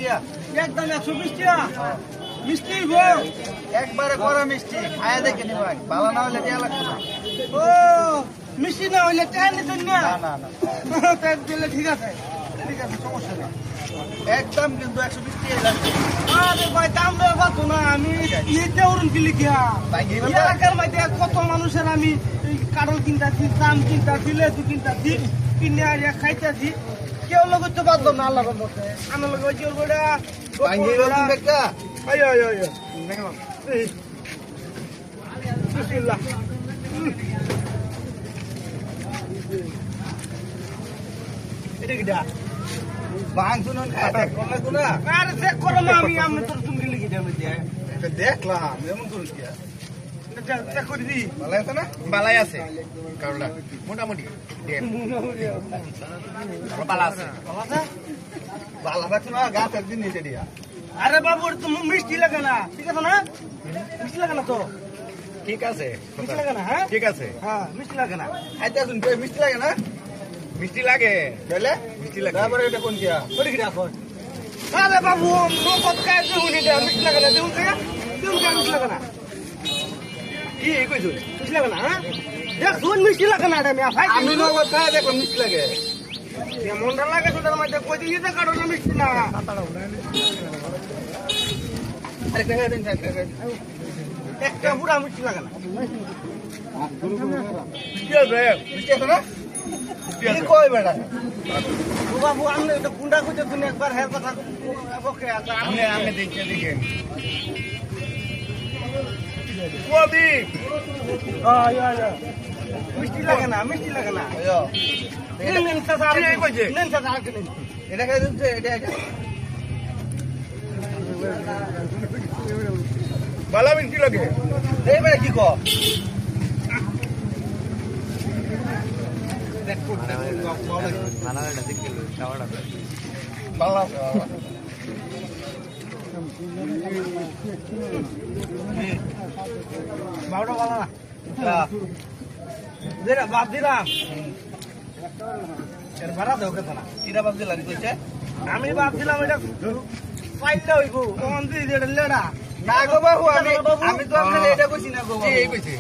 টাকা। একদম 120 টাকা। মিষ্টি গো একবারে করা মিষ্টি খায়া দেখে নি ভাই, ভালো না হলে দেয়া লাগবে না। ও মিষ্টি না হইলে টাকা নিতেন না না না না, টাকা দিলে ঠিক আছে সমস্যা নেই। একদম কিন্তু 120 টাকা লাগবে। আরে ভাই দাম দেওয়া কত না, আমি ইয়েতে উড়ুন কি লিখিয়া ভাই গিয়ে এলাকার মধ্যে কত মানুষের আমি কারণ কিনতেছি, দাম কিনতেছি, লেচু কিনতেছি, কিনে আর খাইতেছি, কেউ লোক তো পারলো না আল্লাহ বলতে আমার লোক ওই চলবোটা ভাঙ্গিয়ে গেল একটা। আয় আয় আয় বিসমিল্লাহ। এটা কিটা ভাঙ শুনুন খায় দেখ কোনা কোনা। আরে চেক করো না, আমি তোর তুমি লিখে দেব এটা দেখলাম এমন করুন কি আর। চেক করে দি ভালো আছে না? বালাই আছে কারোটা মোটামুটি বালা আছে। ভালো আছে না, গাছ একদিন নিচে দিয়া। আরে বাবু তো মিষ্টি লাগে না, ঠিক আছে না? মিষ্টি লাগে না তো, ঠিক আছে মিষ্টি লাগে না, হ্যাঁ ঠিক আছে হ্যাঁ মিষ্টি লাগে না। খাইতে আসুন মিষ্টি লাগে না? মিষ্টি লাগে তাহলে মিষ্টি লাগে তারপরে এটা কোন কিয়া? ওরে কি রাখো? আরে বাবু নগদ কাজ দেউনি দে, মিষ্টি লাগে না, দেউন কে মিষ্টি লাগে না, কি কইছো মিষ্টি লাগে না, হ্যাঁ দেখ শুন মিষ্টি লাগে না রে মিয়া ভাই। আমি নগদ খায় দেখলাম মিষ্টি লাগে। মনটা লাগে তোদের মধ্যে কই দিয়ে দে কারণ মিষ্টি না। আরে খাই দেন খাই খাই। একটা পুরা মিষ্টি লাগে না। কি আছে মিষ্টি আছে না? কি কই বেটা? ও বাবু আমি তো গুন্ডা কইতে তুমি একবার হের কথা বকে আমনে আমনে দেখে দেখে কোবি মিষ্টি লাগে না, মিষ্টি লাগে না। আয়ো নেন চাচা আর কি কইছে? নেন চাচা আর নেন। এটা খাই দিচ্ছে এটা এটা। বালা মিষ্টি লাগে এই বেটা কি কো? ভালো আছে, ভালো আছে। বাবুটা ভালো না। আচ্ছা, দিরা বাপ দিরাম এর ভাড়া দাও কত না। কিরা বাপ দিলা নি কইছে? আমি ভাবছিলাম এটা পাইলে হইব তখন তুই যেটা লেডা না গো বাবু, আমি তো আপনাকে এটা কইছি না গো কি বাবু। কইছে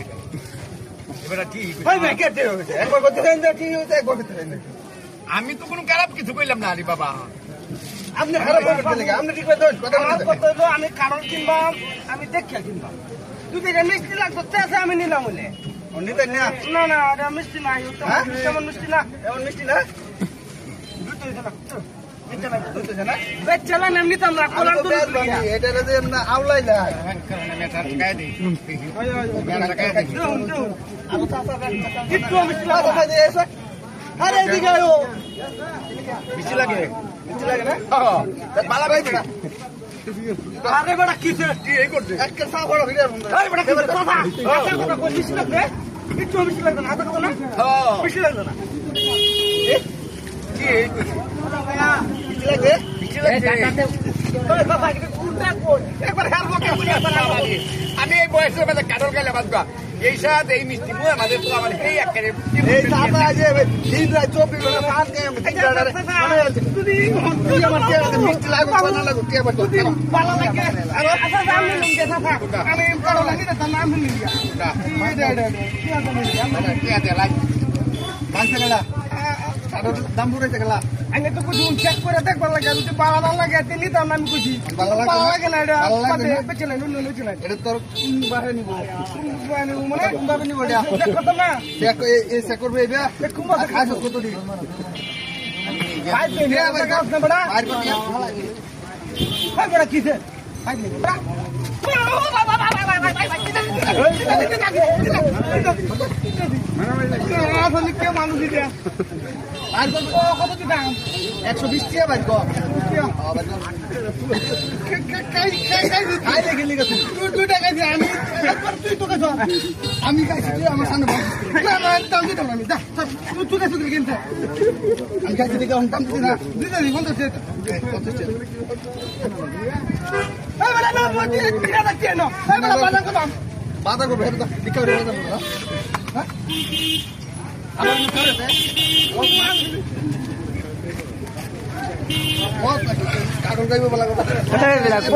এবারে ঠিক ভাই ভাই কেটে হইছে। একবার করতে দেন না, ঠিক হইছে, একবার করতে দেন না। আমি তো কোনো খারাপ কিছু কইলাম না আরে বাবা আপনি খারাপ করতে লাগে, আপনি ঠিক করে কথা আমার বলতে কথা হইলো আমি কারণ কিনবাম, আমি দেখে কিনবাম। তুই যেটা মিষ্টি লাগতো তেছে আমি নিলাম বলে। নিতেন না? না না এটা মিষ্টি নাই, হ্যাঁ? তেমন মিষ্টি না। এমন মিষ্টি না? দুটো হইছে না। বুঝতেছে না? বেচালাম এমনি তো আমরা আমি কোলার তো তো বেশ বানি, এটা যে না আউলাইলা। গায়ে দিই একটু মিষ্টি কথা লাগবে খাই দিয়ে এসে। আরে এদিকে আয়ো। মিষ্টি লাগে মিষ্টি লাগে না? বালা ভাই বেটা আরে বেটা কিসে কি এই করছে একটা চা বড় ভিডিও বন্ধ। আরে বেটা কিসে কথা আচ্ছা কথা কই মিষ্টি লাগবে একটু মিষ্টি লাগবে না আচ্ছা কথা না হ্যাঁ মিষ্টি লাগবে না কি এই করছে মিষ্টি লাগে? মিষ্টি লাগে ওই বাবা কি কুলটা কই একবার হার বকে আমি এই বয়সের মধ্যে কাটল গাইলে বাদবা এই সাথে এই মিষ্টি মুয়ে আমাদের তো আমার এই একেবারে এই চাপা আছে দিন রাত 24 ঘন্টা পান কে মানে তুই তুই আমার কে মিষ্টি লাগবে না লাগবে কে বলতো? ভালো লাগে আরে আচ্ছা আমি লুঙ্গে থাকা আমি ভালো লাগে না নাম লুঙ্গে কি আছে লুঙ্গে কি আছে লাগ পাঁচশো টাকা আর দাম পুরাইছে গেলা। আমি তো কিছু চেক করে দেখবার লাগে যদি ভালো না লাগে তে নিতাম না আমি কইছি ভালো লাগে ভালো লাগে না এটা ভালো লাগবে না? বেচে নাই নুন নুন নাই এটা তোর বাহে নিব মানে ভাবে নিব এটা চেক করতে না চেক এই চেক করবে এটা খাস কত দি ভাই পেনে আমার কাজ না বড়া আর কত ভাই বড়া কিসে ভাই নে বড়া মানুষ আর কত দাম 120 টাকা ভাই কো খাই দেখে লিখে তুই তুই টাকা দিয়ে আমি একবার তুই তোকে ধর আমি খাইছি তুই আমার সামনে বল না না দাম দিতাম আমি যা তুই কাছে তুই কিনতে আমি খাইছি দেখে আমি দাম দিছি না দিতে দি বন্ধ সে এই বড়া না মতি কিনা দেখতে না এই বড়া বাজার কম বাধা করবে এটা লিখে রে হ্যাঁ আমার মুখে কারণ গাইব বলা কথা